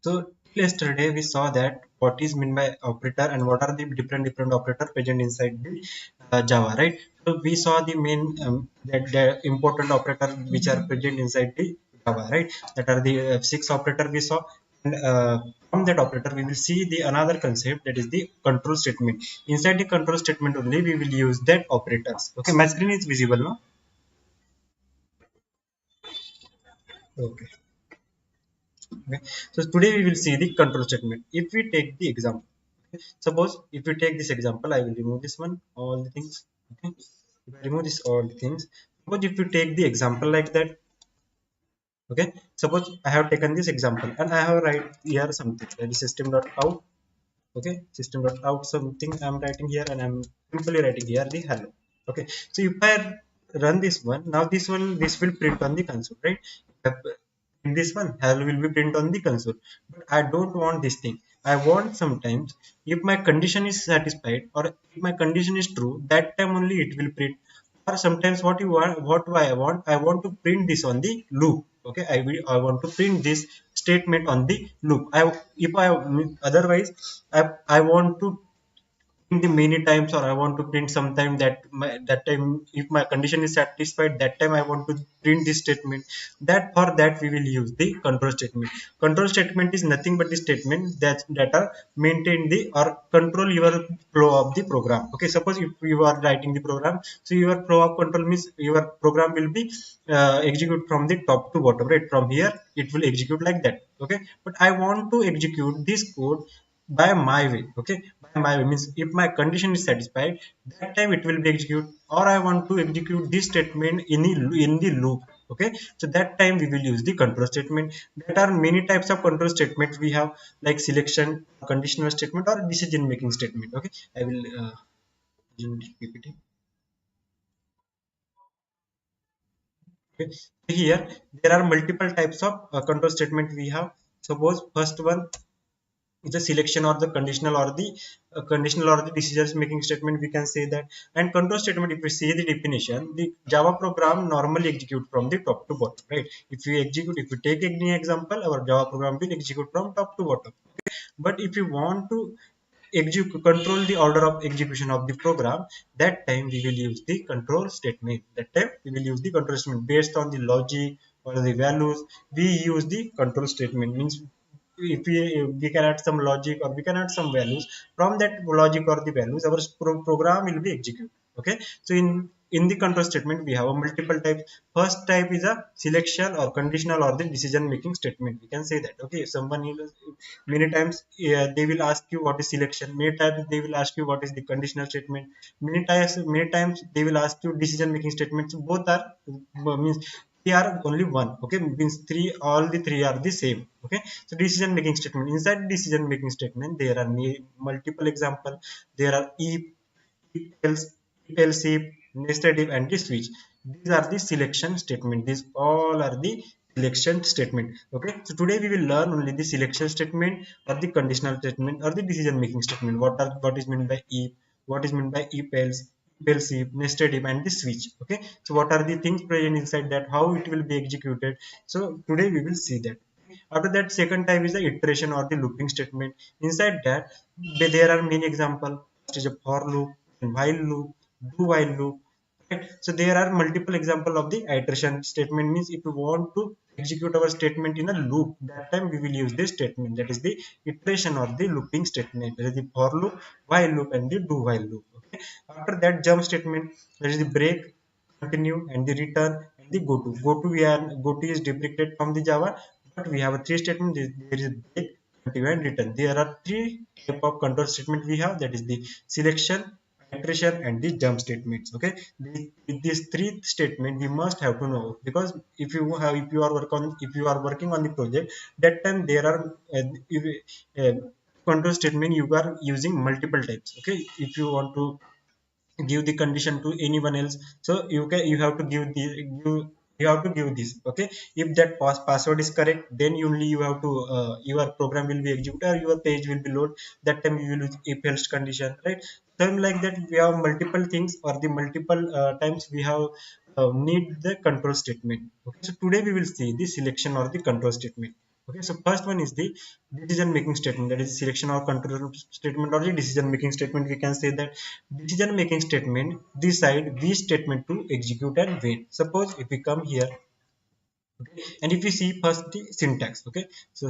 So till yesterday we saw that what is meant by operator and what are the different operator present inside the Java, right? So we saw the main that the important operator which are present inside the Java, right? That are the six operator we saw, and from that operator we will see the another concept, that is the control statement. Inside the control statement only we will use that operators. Okay, my screen is visible now. Okay. Okay. So today we will see the control statement. If we take the example, okay. Suppose if we take this example, I will remove this one, all the things. Okay. If I remove this all the things, suppose if you take the example like that, okay. Suppose I have taken this example and I have write here something, that is system.out. Okay, system.out something I'm writing here, and I'm simply writing here the hello. Okay, so if I run this one, now this will print on the console, right? In this one, hello will be print on the console, but I don't want this thing. I want sometimes, if my condition is satisfied or if my condition is true, that time only it will print. Or sometimes what you want, what do I want to print this on the loop. Okay, I want to print this statement on the loop. I if I otherwise I want to print the many times, or I want to print sometime that that time if my condition is satisfied, that time I want to print this statement. That for that we will use the control statement. Control statement is nothing but the statement that are maintain the or control your flow of the program. Okay, suppose if you are writing the program, so your flow of control means your program will be execute from the top to bottom, right? From here it will execute like that. Okay, but I want to execute this code by my way. Okay, by my way means if my condition is satisfied, that time it will be execute, or I want to execute this statement in the loop. Okay, so that time we will use the control statement. There are many types of control statements we have, like selection, conditional statement, or decision making statement. Okay, I will PPT. Okay, here there are multiple types of control statement we have. Suppose first one is the selection or the conditional or the decisions making statement, we can say that. And control statement, if we see the definition, the Java program normally execute from the top to bottom, right? If we take any example, our Java program will execute from top to bottom. But if you want to execute control the order of execution of the program, that time we will use the control statement. That time we will use the control statement based on the logic or the values. We use the control statement means if we can add some logic or we can add some values, from that logic or the values our program will be executed. Okay, so in the control statement we have a multiple types. First type is a selection or conditional or the decision making statement, we can say that. Okay, someone is many times they will ask you what is selection, many times they will ask you what is the conditional statement, many times they will ask you decision making statements. Both are means they are only one. Okay, means three, all the three are the same. Okay, so decision making statement, inside decision making statement there are multiple example. There are if else, if else if, nested if, and the switch. These are the selection statement. These all are the selection statement. Okay, so today we will learn only the selection statement or the conditional statement or the decision making statement. What is meant by if, what is meant by if else if, nested if, and the switch. Okay, so what are the things present inside that, how it will be executed. So today we will see that. After that, second type is the iteration or the looping statement. Inside that, there are many examples. First is a for loop, while loop, do while loop. Right? So there are multiple example of the iteration statement. Means if you want to execute our statement in a loop, that time we will use this statement. That is the iteration or the looping statement. That is the for loop, while loop, and the do while loop. Okay. After that, jump statement. That is the break, continue, and the return, and the go to. Go to is deprecated from the Java, but we have a three statement. There is break, continue, and return. There are three type of control statement we have. That is the selection, iteration, and the jump statements. Okay, with these three statement we must have to know, because if you are working on the project, that time there are uh, control statement you are using multiple types. Okay, if you want to give the condition to anyone else, so you have to give the you have to give this. Okay, if that password is correct, then only you have to your program will be executed or your page will be load. That time you will use if else condition, right? Then like that we have multiple things or the multiple times we have need the control statement. Okay, so today we will see the selection or the control statement. Okay, so first one is the decision making statement, that is selection or control statement, or the decision making statement. We can say that decision making statement decide which statement to execute and when. Suppose if we come here, okay, and if we see first the syntax, okay, so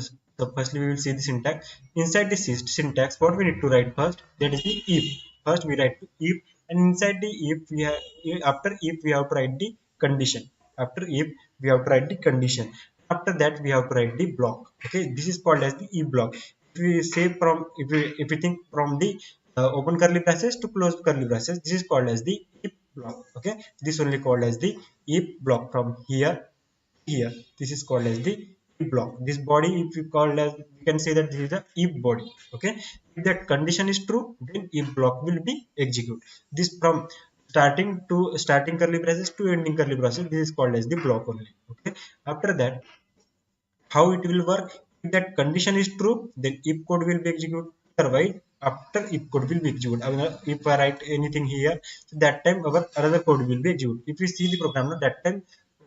firstly we will see the syntax. Inside the syntax, what we need to write first, that is the if. First we write if, and inside the if we have, after if we have to write the condition. After if we have to write the condition. After that we have to write the block. Okay, this is called as the if block. If we say from, if we think from the open curly braces to close curly braces, this is called as the if block. Okay, this only called as the if block. From here, here this is called as the if block. This body, if you call as, we can say that this is the if body. Okay, if that condition is true, then if block will be execute. This from starting curly braces to ending curly braces, this is called as the block only. Okay, after that, how it will work, if that condition is true, then if code will be executed. Otherwise, after if code will be executed, I mean, if I write anything here, so that time our another code will be executed. If you see the program now, that time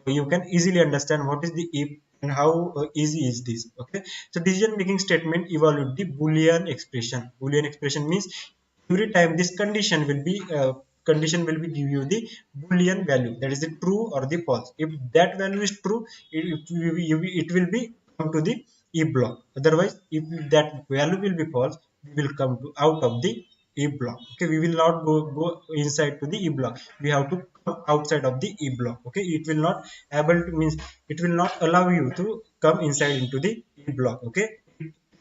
you can easily understand what is the if and how easy is this. Okay, so decision making statement evaluate the boolean expression. Boolean expression means every time this condition will be give you the boolean value, that is the true or the false. If that value is true, it will be come to the if block. Otherwise, if that value will be false, we will come to out of the if block. Okay, we will not go inside to the if block, we have to come outside of the if block. Okay, it will not able to means, it will not allow you to come inside into the if block. Okay,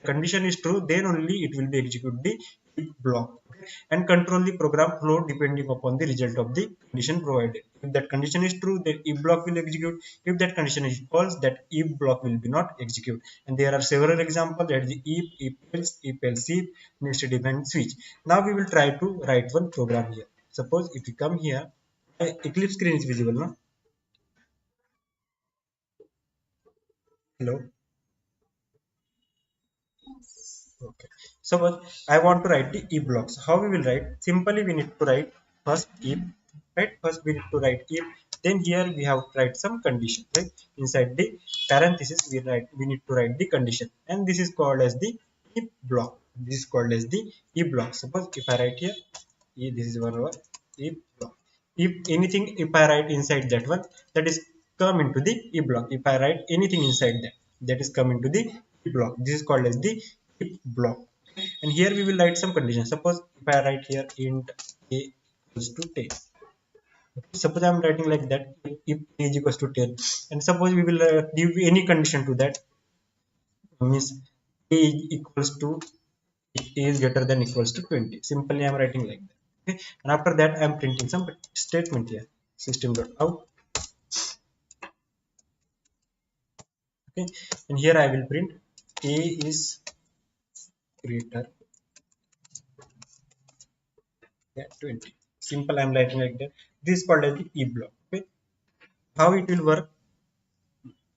condition is true, then only it will be execute the if block. Okay? And control the program flow depending upon the result of the condition provided. If that condition is true, then if block will execute. If that condition is false, that if block will be not execute. And there are several examples, that is the if else, if else if, nested if and switch. Now we will try to write one program here. Suppose if you come here, Eclipse screen is visible now. Hello. Okay. So I want to write the if blocks. How we will write? Simply we need to write first if, right? First we need to write if. Then here we have to write some condition, right? Inside the parenthesis we need to write the condition, and this is called as the if block. This is called as the if block. Suppose if I write here, this is one word if block. If anything, if I write inside that one, that is come into the if block. If I write anything inside that, that is come into the if block. This is called as the if block. And here we will write some condition. Suppose if I write here int a equals to 10. Okay, suppose I am writing like that, if a is equals to 10, and suppose we will give any condition to that, means a is equals to, a is greater than equals to 20. Simply I am writing like that. Okay, and after that I am printing some statement here, system.out. Okay, and here I will print a is greater than 20. Simple, I am writing like that. This is called as the if block. Okay, how it will work?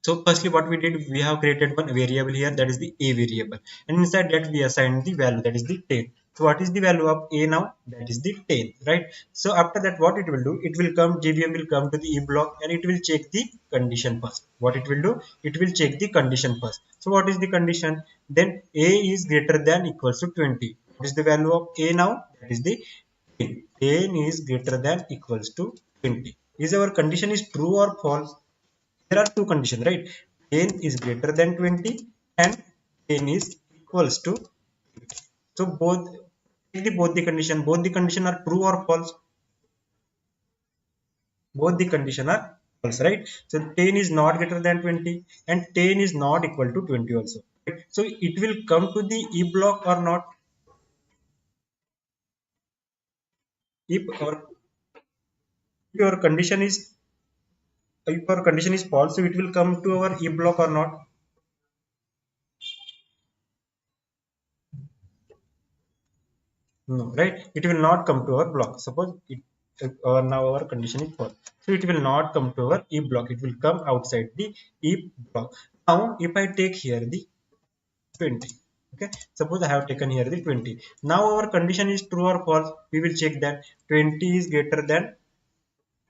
So firstly what we did, we have created one variable here, that is the a variable, and inside that we assigned the value, that is the 10. So what is the value of a now? That is the 10, right? So after that what it will do, it will come, JVM will come to the if block, and it will check the condition first. What it will do, it will check the condition first. So what is the condition? Then a is greater than equals to 20. What is the value of a now? That is the 10. 10 is greater than equals to 20. Is our condition is true or false? There are two conditions, right? 10 is greater than 20 and 10 is equals to 20. So both the condition are true or false. Both the condition are false, right? So 10 is not greater than 20 and 10 is not equal to 20 also, right? So it will come to the if block or not. If our if your condition is if our condition is false, so it will come to our if block or not. No, right? It will not come to our block. Suppose it now our condition is false, so it will not come to our if block. It will come outside the if block. Now, if I take here the 20, okay. Suppose I have taken here the 20. Now our condition is true or false. We will check that 20 is greater than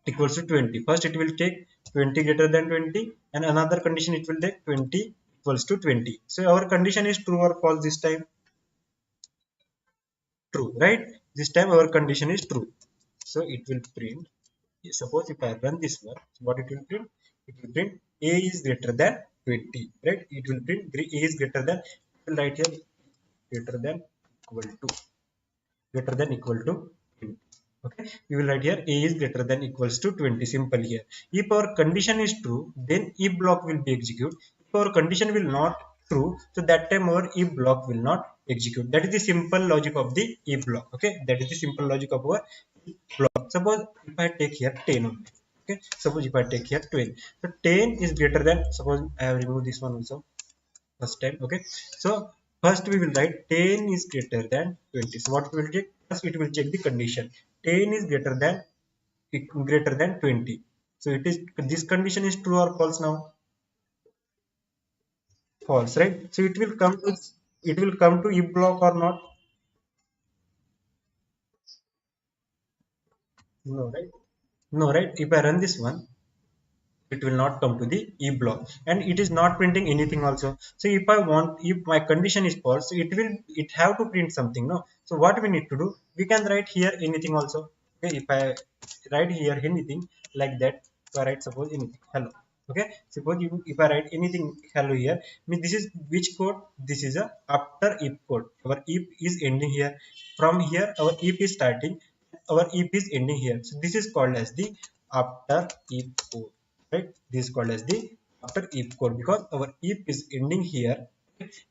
equals to 20. First, it will take 20 greater than 20, and another condition it will take 20 equals to 20. So our condition is true or false this time? True, right? This time our condition is true. So it will print, suppose if I run this one, what it will print? It will print a is greater than 20, right? It will print a is greater than, it will write here greater than equal to, greater than equal to 20. Okay, we will write here a is greater than equals to 20, simple here. If our condition is true, then if block will be executed. If our condition will not true, so that time our if block will not execute. That is the simple logic of the if block. Okay, that is the simple logic of our if block. Suppose if I take here 10 only. Okay, suppose if I take here 12, so 10 is greater than, suppose I have removed this one also first time. Okay, so first we will write 10 is greater than 20. So what we will check? First it will check the condition. 10 is greater than 20. So it is, this condition is true or false now? False, right? So it will come to, it will come to if block or not? No, right? No, right? If I run this one, it will not come to the e block, and it is not printing anything also. So if I want, if my condition is false, so it will, it have to print something, no? So what we need to do, we can write here anything also. Okay, if I write here anything like that, so I write suppose anything hello. Okay, suppose you, if I write anything hello here, means this is which code? This is a after if code. Our if is ending here, from here our if is starting, our if is ending here. So this is called as the after if code, right? This is called as the after if code, because our if is ending here,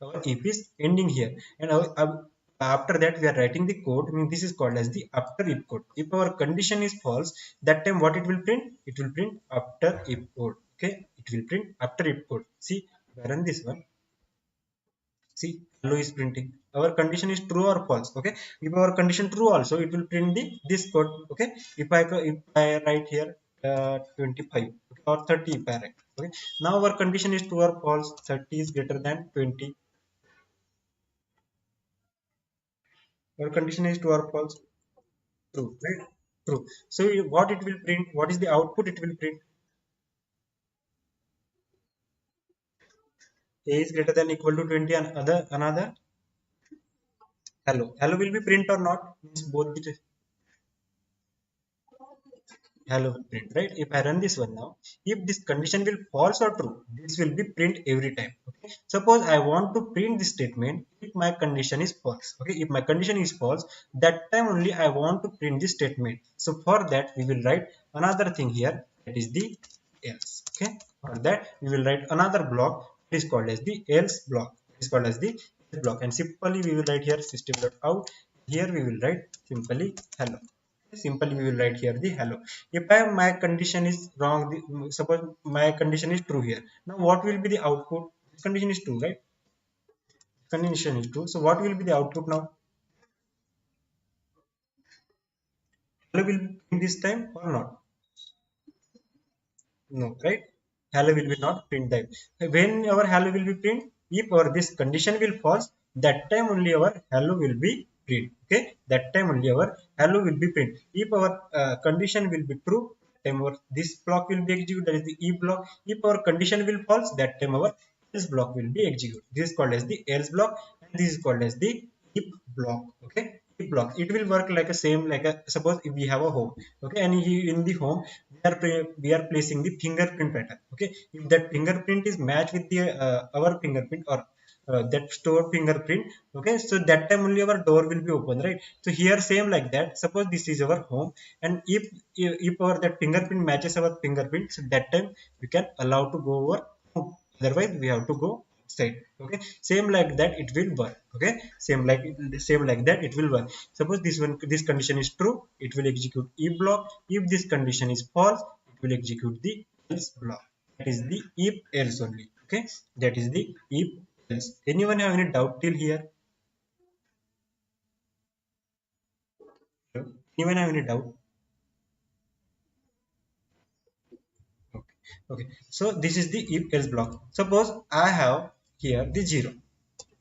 our if is ending here, and after that we are writing the code. I mean, this is called as the after if code. If our condition is false, that time what it will print? It will print after if code. Okay, it will print after if code. See, if I run this one, see, hello is printing. Our condition is true or false? Okay, if our condition true also, it will print the this code. Okay, if I write here 25, okay, or 30 if I write. Okay, now our condition is true or false? 30 is greater than 20. Our condition is true or false? True, right? True. So what it will print? What is the output it will print? A is greater than equal to 20, and other another hello. Hello will be print or not? Means both the hello will print, right? If I run this one now, if this condition will false or true, this will be print every time. Okay, suppose I want to print this statement if my condition is false. Okay, if my condition is false, that time only I want to print this statement. So for that we will write another thing here, that is the else. Okay, for that we will write another block, it is called as the else block. It is called as the else block, and simply we will write here system.out. Here we will write simply hello. Simply we will write here the hello. If my condition is wrong, suppose my condition is true here, now what will be the output? Condition is true, right? Condition is true, so what will be the output now? Hello will be in this time or not? No, right? Hello will be not print type. When our hello will be print, if our this condition will false, that time only our hello will be print. Okay, that time only our hello will be print. If our condition will be true, time our this block will be executed, that is the if block. If our condition will false, that time our else block will be executed. This is called as the else block, and this is called as the if block. Okay, if block, it will work like a same, like a, suppose if we have a home. Okay, and in the home we are placing the fingerprint pattern. Okay, if that fingerprint is matched with the our fingerprint, or that store fingerprint. Okay, so that time only our door will be open, right? So here same like that, suppose this is our home, and if our that fingerprint matches our fingerprint, so that time we can allow to go over home. Otherwise we have to go outside. Okay, same like that it will work. Okay, same like that it will work. Suppose this one, this condition is true, it will execute if block. If this condition is false, it will execute the else block. That is the if else only. Okay, that is the if else. Anyone have any doubt till here? Anyone have any doubt? Okay, okay, so this is the if else block. Suppose I have here the 0.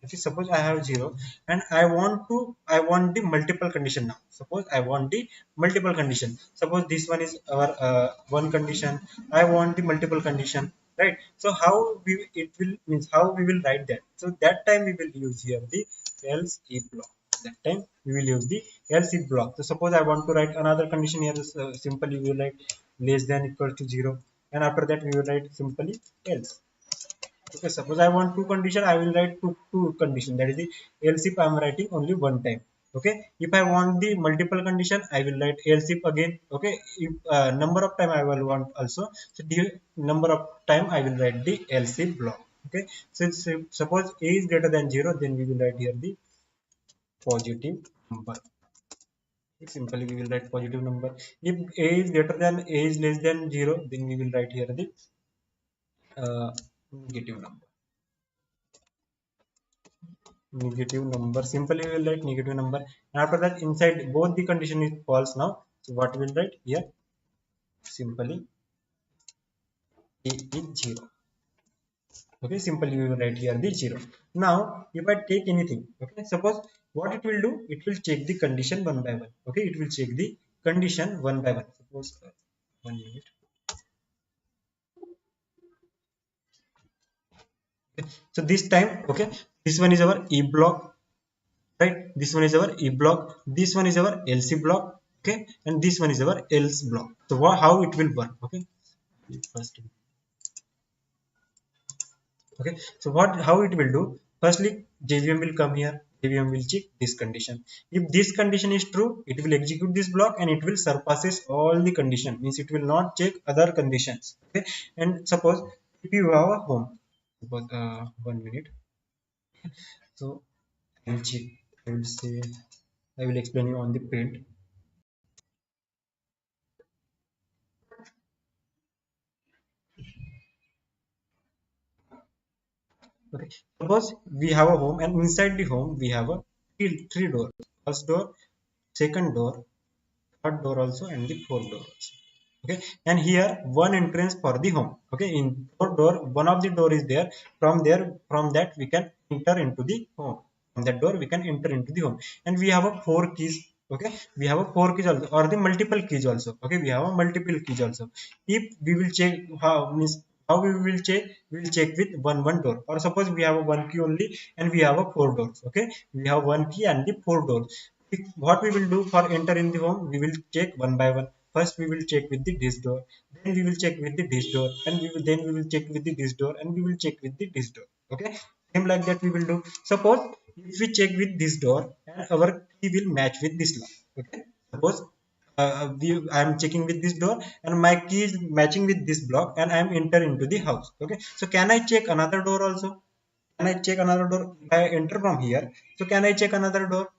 Okay, suppose I have 0, and I want the multiple condition now. Suppose I want the multiple condition. Suppose this one is our one condition, I want the multiple condition. right? So how we it will means how we will write that. So that time we will use here the else if block. That time we will use the else if block. So suppose I want to write another condition here. Simply we will write less than equal to 0, and after that we will write simply else. Okay, suppose I want two condition, I will write two condition. That is the else if I am writing only one time. Okay, if I want the multiple condition, I will write else if again. Okay, if number of time I will want also. So the number of time I will write the else if block. Okay, so suppose a is greater than 0, then we will write here the positive number. Simply we will write positive number. If a is greater than a is less than 0, then we will write here the negative number. Negative number. Simply we will write negative number, and after that inside both the condition is false now. So what we will write here? Simply a is 0. Okay, simply we will write here the 0. Now if I take anything, okay, suppose what it will do, it will check the condition one by one. Okay, it will check the condition one by one. Suppose 1 minute. Okay. So this time, okay, this one is our e block, right? This one is our e block, this one is our lc block, okay, and this one is our else block. So how it will work? Okay, first, okay, so what how it will do? Firstly, jvm will come here, jvm will check this condition. If this condition is true, it will execute this block and it will surpasses all the condition, means it will not check other conditions. Okay, and suppose if you have a home, suppose 1 minute. So I will check, I will say, I will explain you on the print. Okay, suppose we have a home, and inside the home we have a three doors. First door, second door, third door also, and the fourth door also. Okay, and here one entrance for the home. Okay, in fourth door, one of the door is there. From there, from that we can enter into the home. From that door we can enter into the home, and we have a four keys. Okay, we have a four keys also, or the multiple keys also. Okay, we have a multiple keys also. If we will check how, means how we will check, we will check with one door, or suppose we have a one key only and we have a four doors. Okay, we have one key and the four doors. What we will do for enter in the home, we will check one by one. First we will check with the this door, then we will check with the this door, and then we will check with the this door, and we will check with the this door. Okay, same like that we will do. Suppose if we check with this door and our key will match with this lock. Okay, suppose I am checking with this door and my key is matching with this block and I am enter into the house. Okay, so can I check another door also? Can I check another door? If I enter from here, so can I check another door?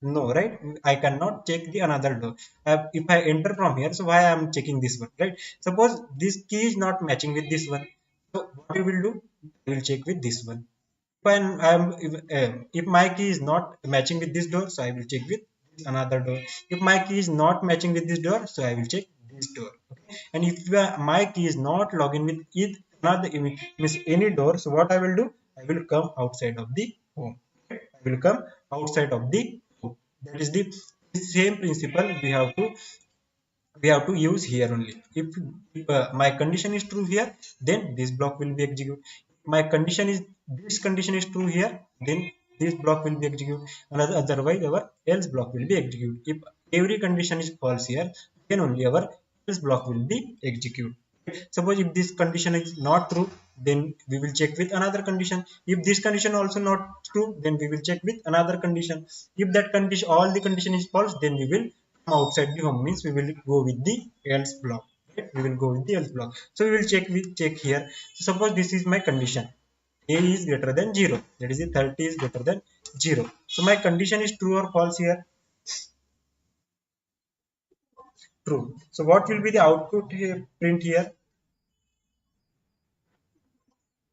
No, right? I cannot check the another door. If I enter from here, so why I am checking this one, right? Suppose this key is not matching with this one, so what we will do? We will check with this one. When if my key is not matching with this door, so I will check with another door. If my key is not matching with this door, so I will check this door. Okay, and if my key is not login with it another, means any door, so what I will do? I will come outside of the home. I will come outside of the home. That is the same principle we have to use here only. If my condition is true here, then this block will be executed. My condition is, this condition is true here, then this block will be executed. Otherwise our else block will be executed. If every condition is false here, then only our else block will be executed. Suppose if this condition is not true, then we will check with another condition. If this condition also not true, then we will check with another condition. If that condition, all the condition is false, then we will come outside the home, means we will go with the else block. Right? We will go with the else block. So we will check here. So suppose this is my condition, a is greater than 0, that is the 30 is greater than 0. So my condition is true or false here? True. So what will be the output here, print here?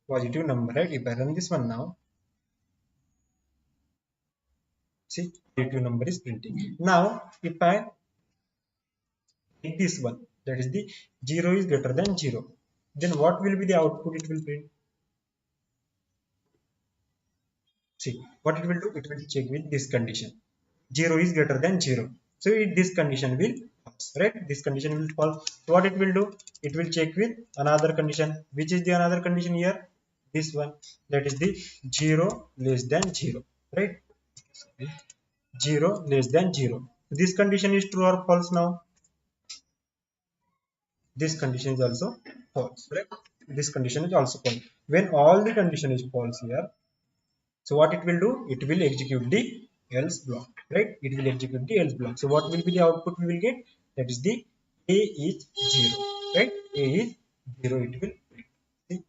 Positive number, right? If I run this one now, see, positive number is printing. Now if I take this one, that is the 0 is greater than 0, then what will be the output it will print? See, what it will do, it will check with this condition, 0 is greater than 0, so this condition will right? This condition will false. So what it will do, it will check with another condition. Which is the another condition here? This one, that is the 0 less than 0, right? 0 less than 0. This condition is true or false now? This condition is also false, right? This condition is also false. When all the condition is false here, so what it will do, it will execute the else block, right? It will execute the else block. So what will be the output we will get? That is the a is 0, right? A is 0, it will print.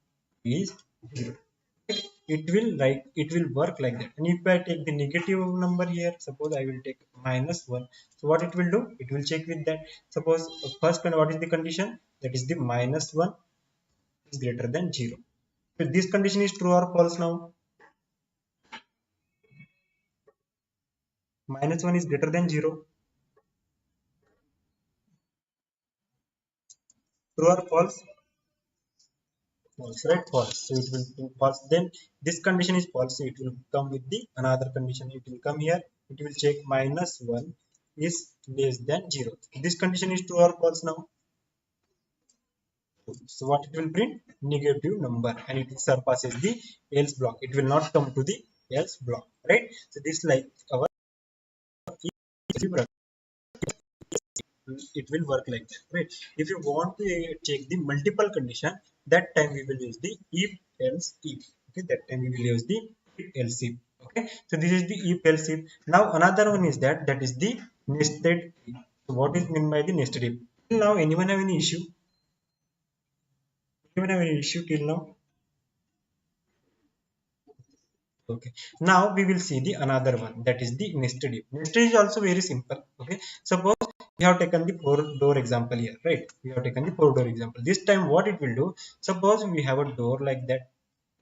A is 0. It will like, it will work like that. And if I take the negative number here, suppose I will take -1, so what it will do, it will check with that. Suppose first what is the condition? That is the -1 is greater than 0. So this condition is true or false now? -1 is greater than 0. True or false? False, right? False. So it will be false. Then this condition is false. So it will come with the another condition. It will come here. It will check -1 is less than 0. This condition is true or false now? So what it will print? Negative number, and it surpasses the else block. It will not come to the else block, right? So this like our, it will work like that, right? If you want to check the multiple condition, that time we will use the if else if. Okay, that time we will use the if else if. Okay, so this is the if else if. Now another one is that is the nested if. So what is meant by the nested if? Till now, anyone have any issue? Anyone have any issue till now? Okay, now we will see the another one, that is the nested if. Nested is also very simple. Okay, suppose we have taken the four door example here, right? We have taken the four door example. This time what it will do, suppose we have a door like that,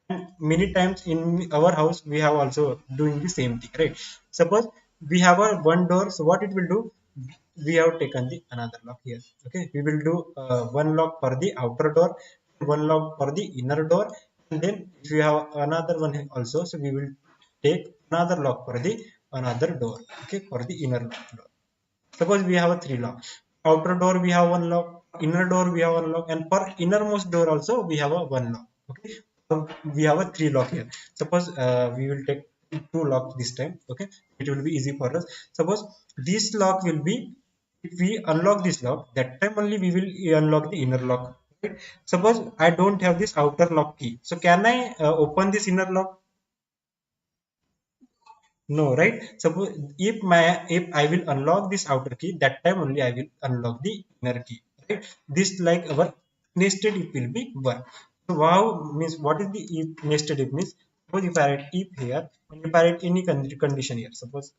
and many times in our house we have also doing the same thing, right? Suppose we have a one door, so what it will do, we have taken the another lock here. Okay, we will do one lock for the outer door, one lock for the inner door, and then if we have another one also, so we will take another lock for the another door. Okay, for the inner door. Suppose we have a three lock. Outer door we have one lock, inner door we have one lock, and for innermost door also we have a one lock. Okay, so we have a three lock here. Suppose we will take two locks this time. Okay, it will be easy for us. Suppose this lock will be, if we unlock this lock, that time only we will unlock the inner lock. Right? Suppose I don't have this outer lock key, so can I open this inner lock? No, right? Suppose if I will unlock this outer key, that time only I will unlock the inner key. Right? This like our nested if will be one. So wow means, what is the if nested if means? Suppose if I write if here, and if I write any condition here, suppose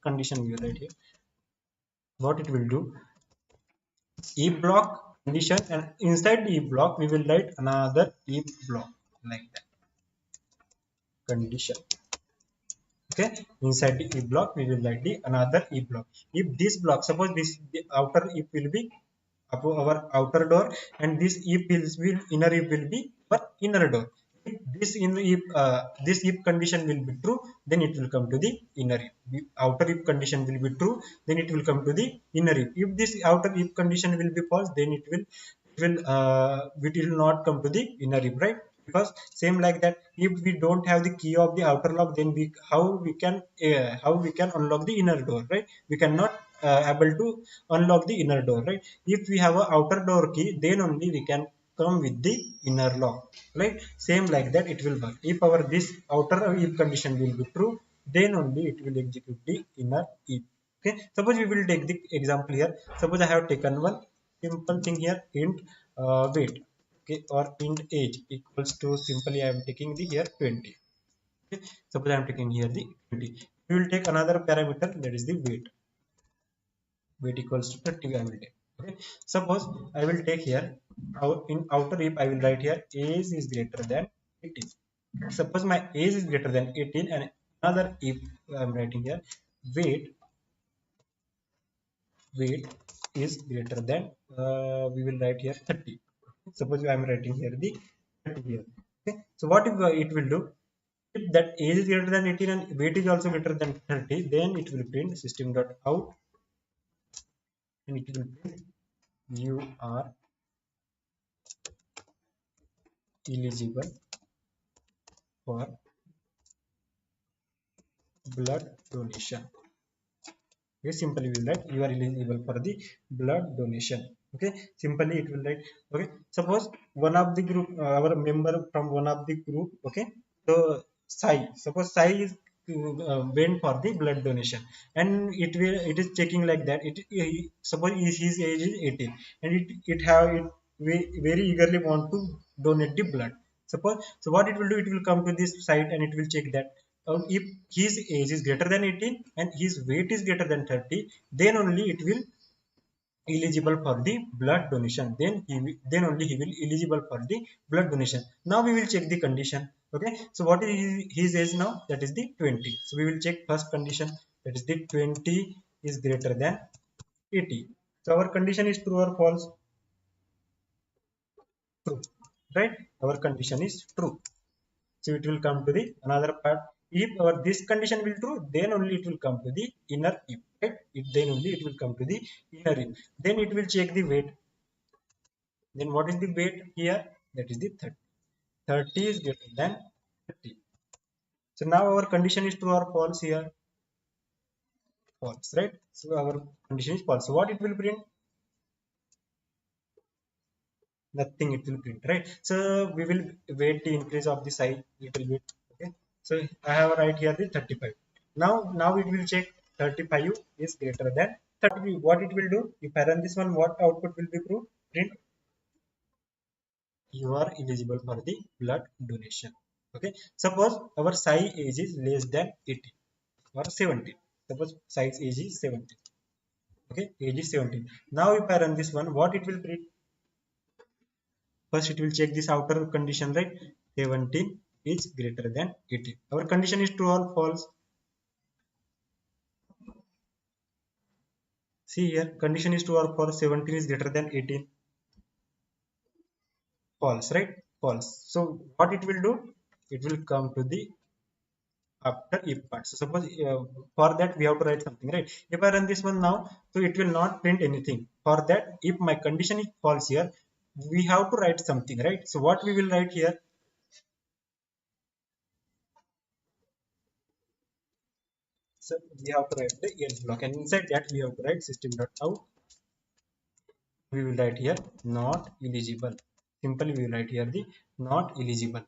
condition we write here, what it will do? If block condition, and inside the if block we will write another if block like that, condition. Okay, inside the if block we will write the another if block. If this block, suppose this the outer if will be above our outer door, and this if will inner if will be our inner door. If this in if this if condition will be true, then it will come to the inner if. The outer if condition will be true, then it will come to the inner if. If this outer if condition will be false, then it will not come to the inner if, right? Because same like that, if we don't have the key of the outer lock, then we how we can unlock the inner door, right? We cannot able to unlock the inner door, right? If we have a outer door key, then only we can come with the inner lock, right? Same like that it will work. If our this outer if condition will be true, then only it will execute the inner if. Okay, suppose we will take the example here. Suppose I have taken one simple thing here, int weight. Okay, or int age equals to, simply I am taking the here 20. Okay, suppose I am taking here the 20. We will take another parameter, that is the weight equals to 30 I will take. Okay, suppose I will take here in outer if I will write here age is greater than 18. Suppose my age is greater than 18, and another if I am writing here weight is greater than we will write here 30. Suppose I am writing here the 30 here. Okay, so what if it will do, if that age is greater than 18 and weight is also greater than 30, then it will print system dot out and it will print you are eligible for blood donation. Okay, simply we will write you are eligible for the blood donation. Okay, simply it will write. Okay, suppose one of the group, our member from one of the group. Okay, so Sai, suppose Sai is went for the blood donation, and it is checking like that. Suppose his age is 18, and it have it very eagerly want to donate the blood. Suppose, so what it will do, it will come to this site and it will check that if his age is greater than 18 and his weight is greater than 30, then only it will eligible for the blood donation. Then only he will eligible for the blood donation. Now we will check the condition. Okay, so what is his age now? That is the 20. So we will check first condition, that is the 20 is greater than 80. So our condition is true or false? True, right? Our condition is true. So it will come to the another part. If our this condition will true, then only it will come to the inner if, right? Then only it will come to the inner if. Then it will check the weight. Then what is the weight here? That is the 30. 30 is greater than 30. So now our condition is true or false here? False, right? So our condition is false. So what it will print? Nothing it will print, right? So we will wait the increase of the size little bit. Okay, so I have right here the 35. Now it will check 35 is greater than 30. What it will do, if I run this one, what output will be proved? Print you are eligible for the blood donation. Okay, suppose our size age is less than 18 or 17. Suppose size age is 17. Okay, age is 17. Now if I run this one, what it will print? First, it will check this outer condition, right? 17 is greater than 18. Our condition is true or false? See here, condition is true or false? 17 is greater than 18. False, right? False. So, what it will do? It will come to the after if part. So, suppose for that we have to write something, right? If I run this one now, so it will not print anything. For that, if my condition is false here, we have to write something, right? So, what we will write here? So we have to write the else block, and inside that we have to write system.out. We will write here not eligible. Simply we will write here the not eligible.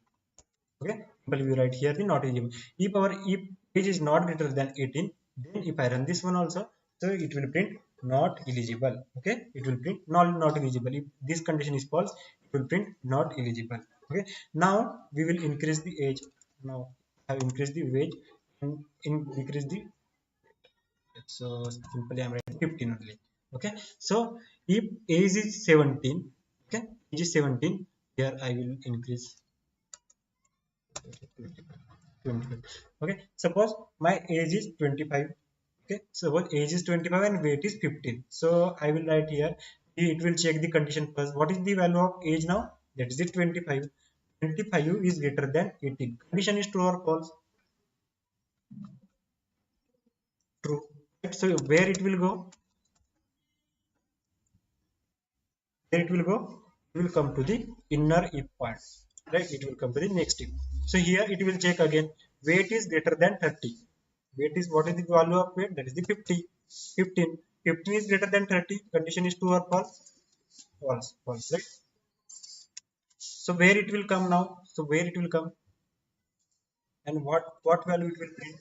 Okay, simply we write here the not eligible. If age is not greater than 18, then if I run this one also, so it will print not eligible. Okay, it will print not eligible. If this condition is false, it will print not eligible. Okay, now we will increase the age. Now I have increased the wage and decrease the. So simply I'm writing 15 only. Okay, so if age is 17, okay, age is 17, here I will increase 25. Okay, suppose my age is 25. Okay, so what age is 25 and weight is 15. So I will write here, it will check the condition first. What is the value of age now? That is it 25. 25 is greater than 18. Condition is true or false? True. Right? So where it will go? Then it will go, it will come to the inner if part, right? It will come to the next if. So here it will check again, weight is greater than 30. Weight is, what is the value of weight? That is the 50. 15. 15 is greater than 30. Condition is true or false? False. False, right? So where it will come now? So where it will come, and what value it will print?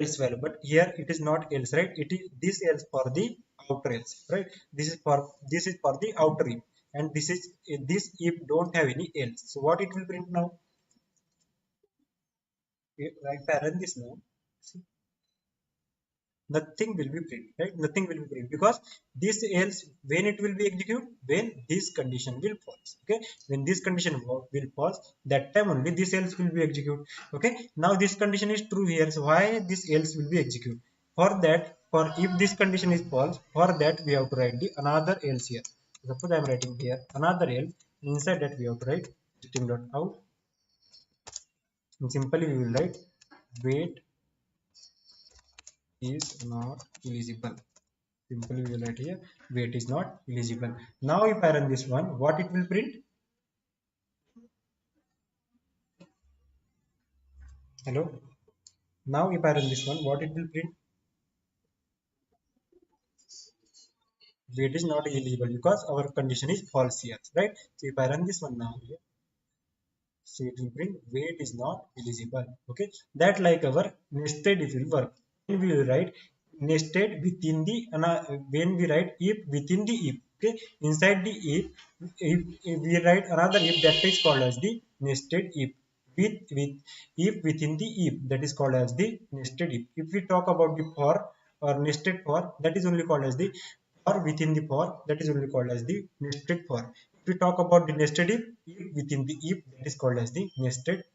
Else value, but here it is not else, right? It is this else for the outer else, right? This is for the outer if, and this if don't have any else. So what it will print now? Like parent this now, see, nothing will be print, right? Nothing will be print, because this else, when it will be executed, when this condition will false. Okay, when this condition will false, that time only this else will be executed. Okay, now this condition is true here, so why this else will be executed? For that, for if this condition is false, for that we have to write the another else here. Suppose I am writing here another else, inside that we have to write system.out, and simply we will write weight is not eligible. Simply we will write here weight is not eligible. Now if I run this one, what it will print? Hello. Now if I run this one, what it will print? Weight is not eligible because our condition is false here, right? So if I run this one now here, so it will print weight is not eligible. Okay, that like our nested if will work. When we will write nested within the when we write if within the if, okay, inside the if we write another if, that is called as the nested if. With if within the if, that is called as the nested if. If we talk about the for or nested for, that is only called as the for within the for, that is only called as the nested for. If we talk about the nested if within the if, that is called as the nested if.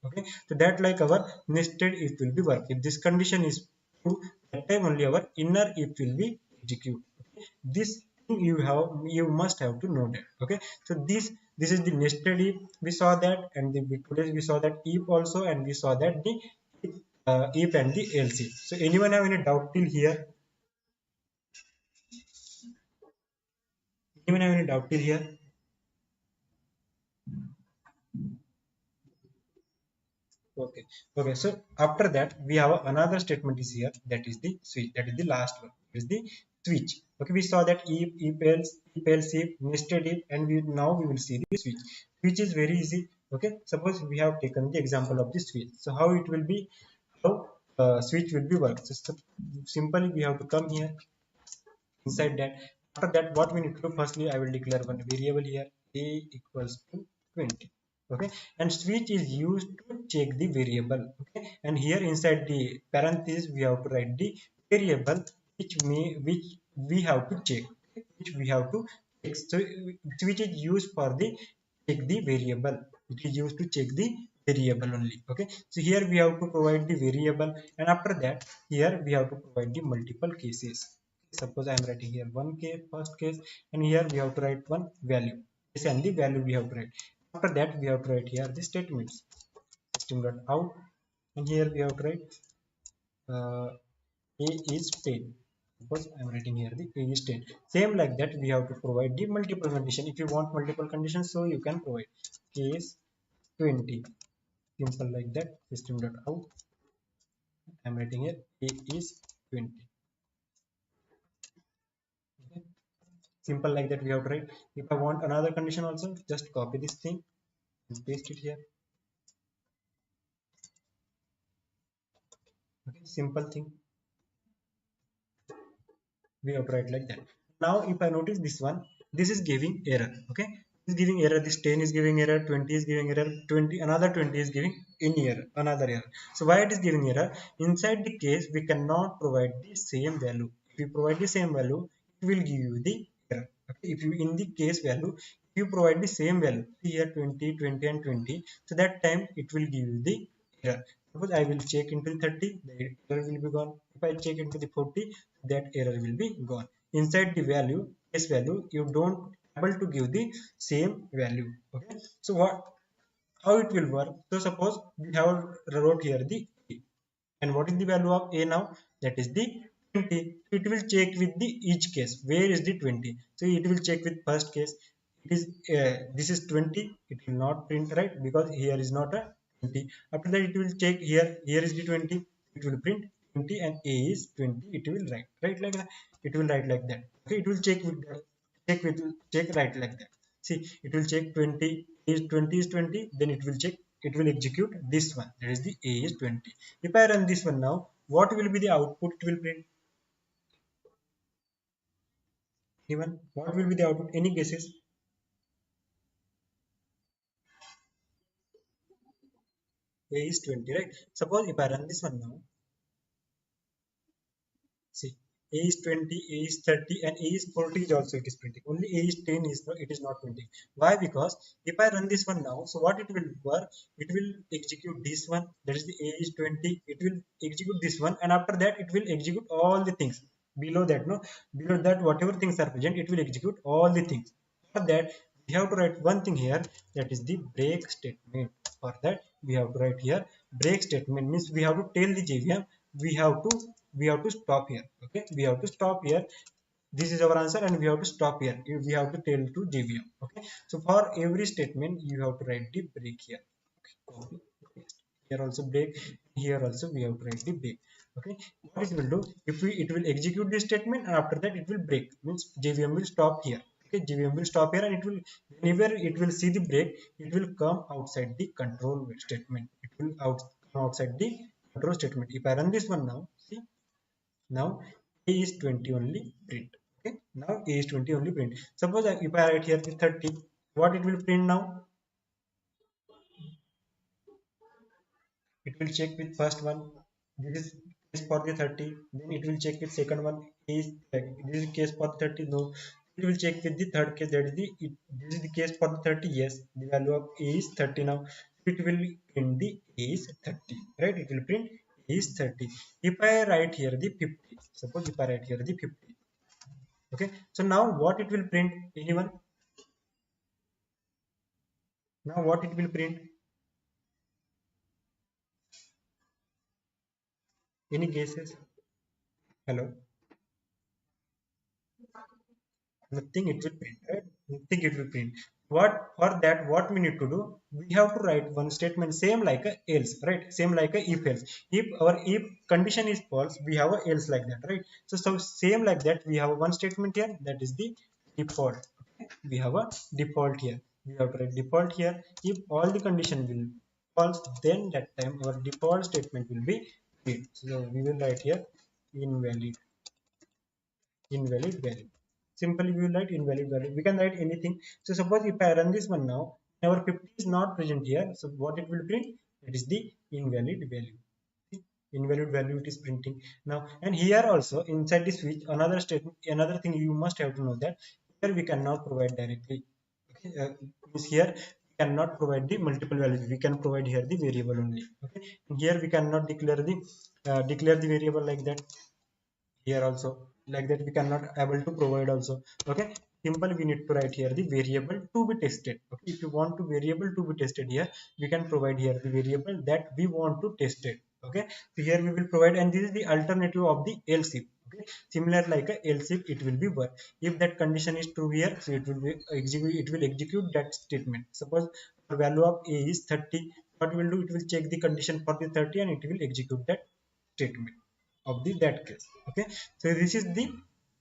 Okay, so that like our nested if will be work. If this condition is true, that time only our inner if will be execute. Okay? This thing you must have to know that. Okay, so this is the nested if. We saw that, and today we saw that if also, and we saw that the if and the else if. So anyone have any doubt till here? Anyone have any doubt till here? Okay. Okay. So after that, we have another statement is here. That is the switch. That is the last one. It is the switch. Okay. We saw that if else if, nested if, and now we will see the switch. Switch is very easy. Okay. Suppose we have taken the example of the switch. So how it will be? How switch will be work. So simply we have to come here inside that. After that, what we need to do, firstly I will declare one variable here, a equals to 20. Okay, and switch is used to check the variable. Okay, and here inside the parenthesis we have to write the variable which we have to check. Okay, which we have to check. So switch is used for the check the variable. It is used to check the variable only. Okay, so here we have to provide the variable, and after that here we have to provide the multiple cases. Suppose I am writing here one case, first case, and here we have to write one value. This and the value we have to write. After that we have to write here the statements. System.out, and here we have to write uh, a is 10. Suppose I am writing here the a is 10. Same like that we have to provide the multiple condition. If you want multiple conditions, so you can provide case 20. Simple like that. System.out. I am writing here a is 20. Okay. Simple like that we have to write. If I want another condition also, just copy this thing and paste it here. Okay, simple thing we have to write like that. Now if I notice this one, this is giving error. Okay, this is giving error. This 10 is giving error, 20 is giving error, 20 another 20 is giving any error, another error. So why it is giving error? Inside the case we cannot provide the same value. If you provide the same value, it will give you the error. Okay, if you in the case value, if you provide the same value here 20, 20 and 20, so that time it will give you the error. Suppose I will check into 30, the error will be gone. If I check into the 40, that error will be gone. Inside the value, case value, you don't able to give the same value. Okay, so how it will work? So suppose we have wrote here the a, and what is the value of a now? That is the 20. It will check with the each case. Where is the 20? So it will check with first case. It is this is 20. It will not print, right, because here is not a 20. After that it will check here. Here is the 20. It will print 20 and a is 20. It will write like that. It will write like that. Okay, it will check right like that. See, it will check 20 is 20 is 20. Then it will check. It will execute this one. That is the a is 20. If I run this one now, what will be the output? It will print. Even what will be the output? Any guesses? A is 20, right? Suppose if I run this one now, see, A is 20, A is 30, and A is 40 is also it is printing. Only A is 10 is not, it is not printing. Why? Because if I run this one now, so what it will work? It will execute this one. That is the A is 20. It will execute this one, and after that it will execute all the things below that. No, below that whatever things are present, it will execute all the things. For that we have to write one thing here. That is the break statement. For that we have to write here break statement means we have to tell the JVM we have to we have to stop here. Okay, we have to stop here. This is our answer, and we have to stop here. We have to tell to JVM. Okay, so for every statement you have to write the break here. Okay, copy, paste. Here also break, here also we have to write the break. Okay, what it will do, if we it will execute this statement, and after that it will break, means JVM will stop here. Okay, JVM will stop here, and it will, whenever it will see the break, it will come outside the control statement. It will come outside the control statement. If I run this one now, see, now a is 20 only print. Okay, now a is 20 only print. Suppose if I write here the 30, what it will print now? It will check with first one. This is case for the 30. Then it will check with second one. Is this is case for the 30? No. It will check with the third case. That is this is the case for the 30. Yes, the value of a is 30 now. It will print the a is 30. Right? It will print a is 30. If I write here the 50, suppose if I write here the 50. Okay. So now what it will print? Anyone? Now what it will print? Any guesses? Hello. Nothing it will print, right? Nothing it will print. What for that, what we need to do, we have to write one statement same like a else, right? Same like a if else. If our if condition is false, we have a else like that, right? So same like that, we have one statement here, that is the default. Okay, we have a default here. We have to write default here. If all the condition will false, then that time our default statement will be print. So we will write here invalid, invalid value. Simply we will write invalid value. We can write anything. So suppose if I run this one now, our 50 is not present here. So what it will print? It is the invalid value. Invalid value it is printing now. And here also inside the switch, another statement, another thing you must have to know, that here we cannot provide directly. Okay, means here we cannot provide the multiple values. We can provide here the variable only. Okay, and here we cannot declare the variable like that. Here also like that we cannot able to provide also. Okay, simple we need to write here the variable to be tested. Okay, if you want to variable to be tested, here we can provide here the variable that we want to test it. Okay, so here we will provide, and this is the alternative of the else if. Okay, similar like a else if, it will be work if that condition is true here. So it will be execute, it will execute that statement. Suppose the value of a is 30, what it will do, it will check the condition for the 30 and it will execute that statement of the that case. Okay, so this is the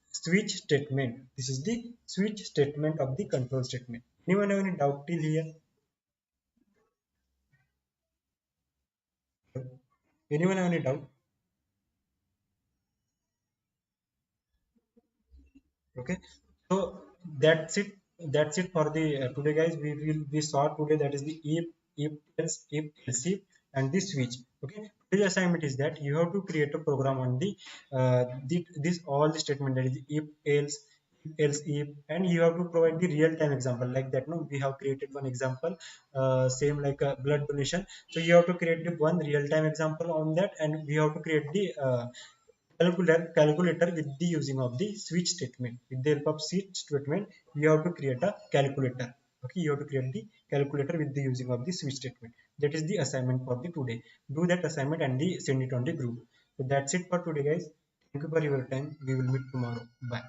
switch statement. This is the switch statement of the control statement. Anyone have any doubt till here? Anyone have any doubt? Okay, so that's it. That's it for the today, guys. We saw today, that is the if else if and the switch. Okay, today's assignment is that you have to create a program on this all the statement, that is the if else if, and you have to provide the real time example like that. No, we have created one example, same like a blood donation. So you have to create the one real time example on that, and we have to create the calculator with the using of the switch statement. With the help of switch statement, you have to create a calculator. Okay, you have to create the calculator with the using of the switch statement. That is the assignment for the today. Do that assignment and send it on the group. So that's it for today, guys. Thank you for your time. We will meet tomorrow. Bye.